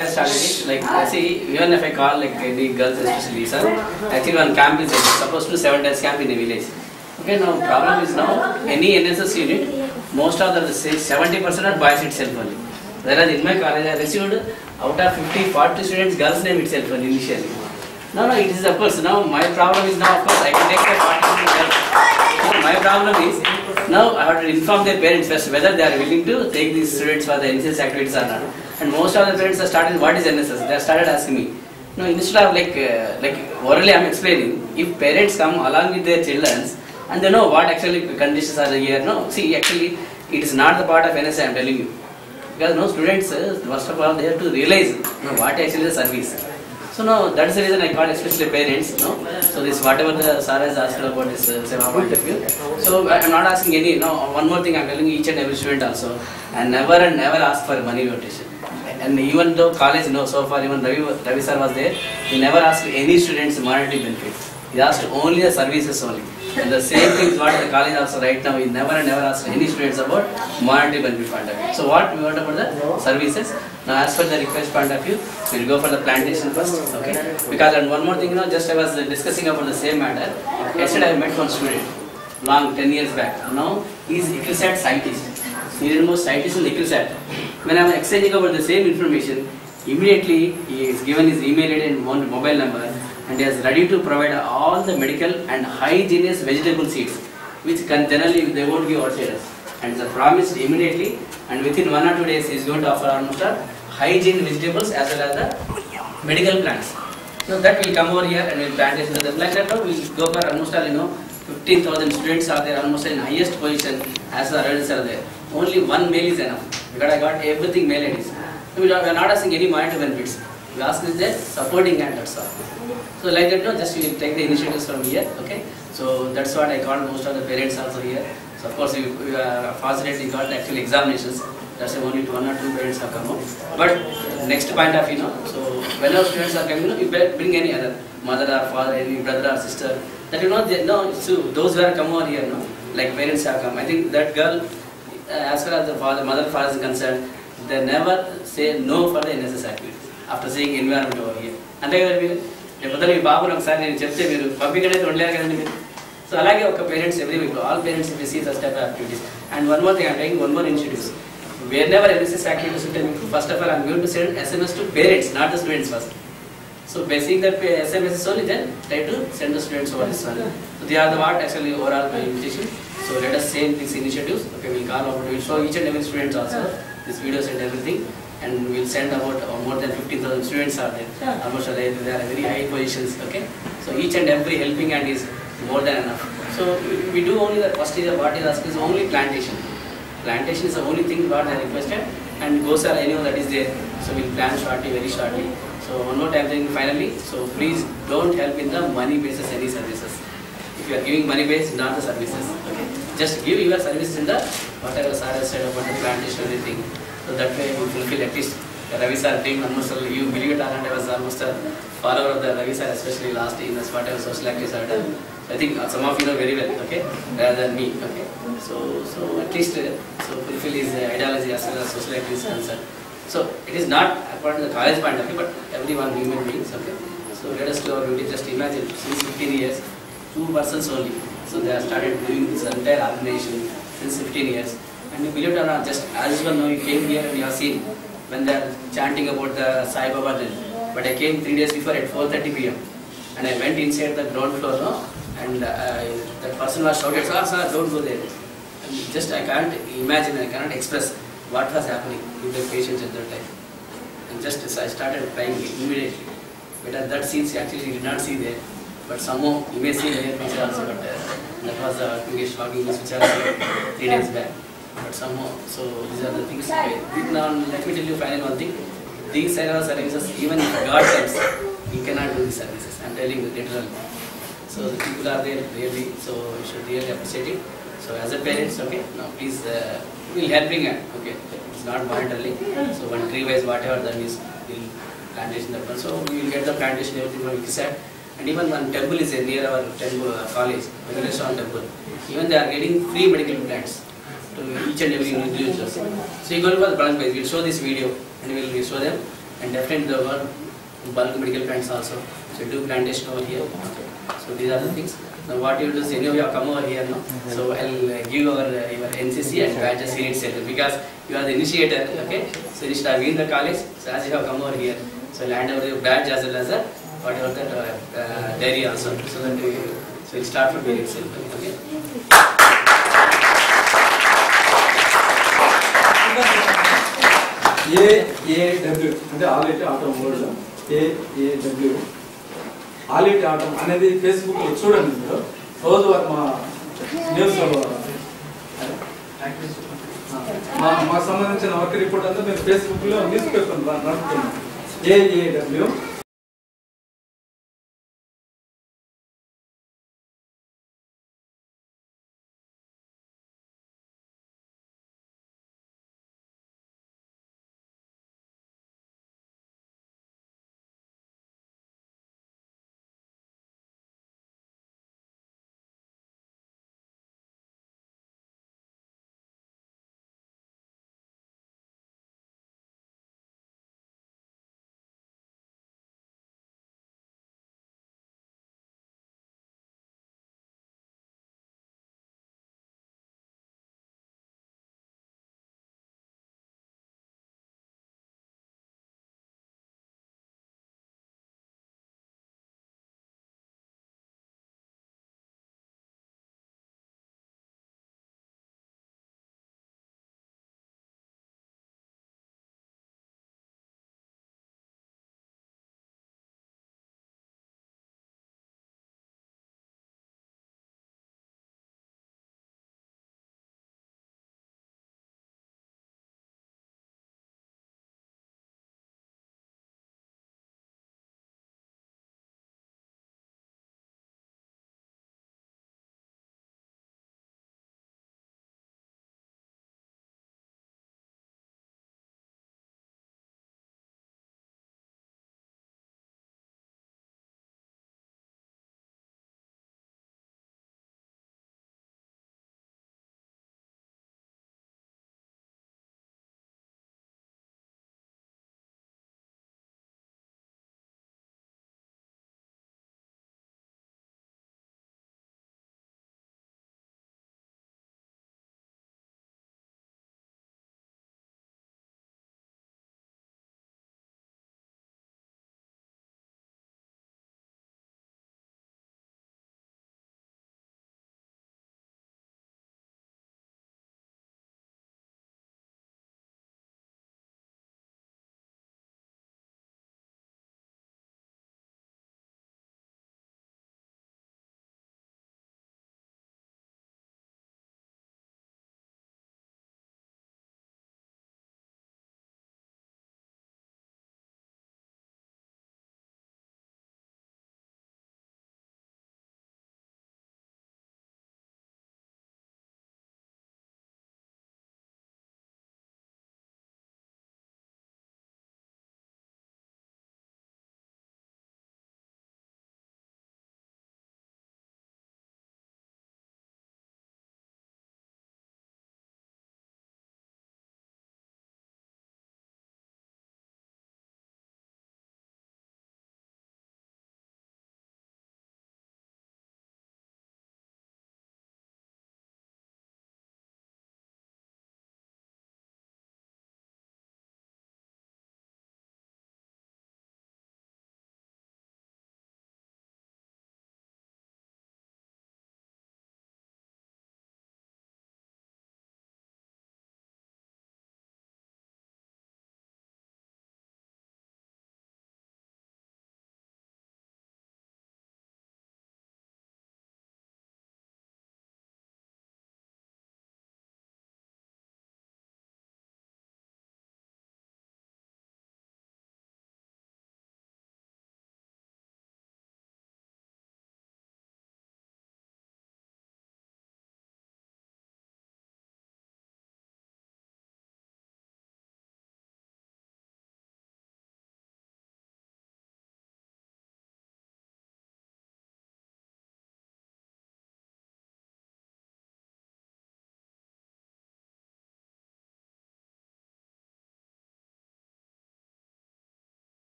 I started it, like, see, even if I call like the girls especially, sir, actually one camp is supposed to 7 days camp in a village. Okay, now problem is now any NSS unit, most of the say 70% are boys itself only. Whereas in my college I received out of 50-40 students girls name itself only initially. No, it is of course now my problem is now of course I can take the 40 girls. So my problem is now I have to inform their parents first whether they are willing to take these students for the NSS activities or not. And most of the parents have started, what is NSS? They have started asking me. No, instead of like orally I am explaining, if parents come along with their children and they know what actually conditions are here, no, see actually it is not the part of NSS I am telling you. Because no students, first of all they have to realize what actually the service. So no, that is the reason I call especially parents. No, so this whatever the sir has asked about this point of view. So I am not asking any. No, one more thing I am telling each and every student also, and never ask for money rotation. And even though college, so far even Ravi sir was there, he never asked any students monetary benefits. He asked only the services only. And the same thing is what the college also right now, he never asked any students about monetary benefit point of view. So what we want about the services. Now as per the request point of view, we will go for the plantation first, okay? Because and one more thing, just I was discussing about the same matter. Yesterday I met one student, long 10 years back. Now he is ECRISAT scientist. He is the most scientist in ECRISAT. When I am exchanging about the same information, immediately he is given his email ID and mobile number, and he is ready to provide all the medical and hygienious vegetable seeds, which can generally they won't give outsiders. And the promised immediately, and within 1 or 2 days he is going to offer almost hygiene vegetables as well as the medical plants. So that will come over here and will plant it. Like that we will go for almost 15,000 students are there, almost in highest position as the adults are there. Only one male is enough because I got everything male ladies. We are not asking any monetary benefits. We ask is that supporting and that's all. So like that, just we will take the initiatives from here. Okay. So that's what I called most of the parents also here. So of course we are fortunately got the actual examinations. That's only 1 or 2 parents have come out. But next point of so whenever students are coming, you bring any other mother or father, any brother or sister. That so those who are come over here, like parents have come. I think that girl, as far as the mother father is concerned, they never say no for the NSS activities after seeing environment over here. And they so alage oka parents every week, all parents will see such type of activities. And one more thing, I am taking one more initiative. Whenever NSS activities, first of all I am going to send SMS to parents, not the students first. So basing that SMS only, then try to send the students over this one. So they are the what actually overall my invitation. So let us send these initiatives. Okay, we will call about, we will show each and every student also this videos and everything, and we will send about more than 15,000 students are there. Almost they are very high positions. Okay, so each and every helping hand is more than enough. So we do only the first is what is asked is only plantation. Plantation is the only thing what I requested, and goes are anyone that is there. So we will plan shortly, very shortly. So one more time thing finally, so please don't help in the money basis any services. If you are giving money based, not the services. Okay, just give your services in the whatever sir has said about the plantation and everything. So that way you fulfill at least Ravi sir team almost, you believe it or not, I was almost a follower of the Ravi sir, especially last year in the whatever social activities I done. I think some of you know very well, okay, rather than me. Okay, so at least so fulfill his ideology as well as social activities concerned. So it is not according to the college point of view, but everyone human beings. Okay, so let us do our duty. Just imagine since 15 years, 2 persons only. So they have started doing this entire organization since 15 years. And you believe it or not, just as you know, you came here and you have seen when they are chanting about the Sai Baba then. But I came 3 days before at 4:30 p.m. and I went inside the ground floor, and that person was shouted, sir, don't go there. And just I can't imagine, I cannot express what was happening with the patients at that time. And just I started crying immediately. But at that scene, actually you did not see there. But somehow you may see there picture also, but that was the biggest shocking news which I saw 3 days back. But somehow, so these are the things. Now let me tell you final one thing. These kind of services, even if God comes, you cannot do these services. I am telling you literally. So the people are there really, so you should really appreciate it. So as a parents, okay, now please we will helping hand, okay. It's not monetarily. So one tree wise whatever that is, we'll plantation that one. So we will get the plantation everything from ECRISAT. And even one temple is near our temple, college, Venkateswara temple. Even they are getting free medical plants to each and every individual. So you go to the branch page, we will show this video and we will show them and definitely there were bulk medical plants also. So do plantation over here. Okay. So these are the things. Now what you do is, you have come over here now. So I'll give your NCC and badges here itself because you are the initiator. Okay. So you should have been in the college. So as you have come over here, so I'll hand over your badge as well as whatever the dairy also. So that so we'll start from here itself. Okay. AAW అంటే all India auto world AAW all India auto అనేది Facebook లో చూడండి మీరు రోజు మా news మాకు సంబంధించిన work report అంతా మేము ఫేస్బుక్ లో న్యూస్ పేపర్ నడుపుతున్నాం AAW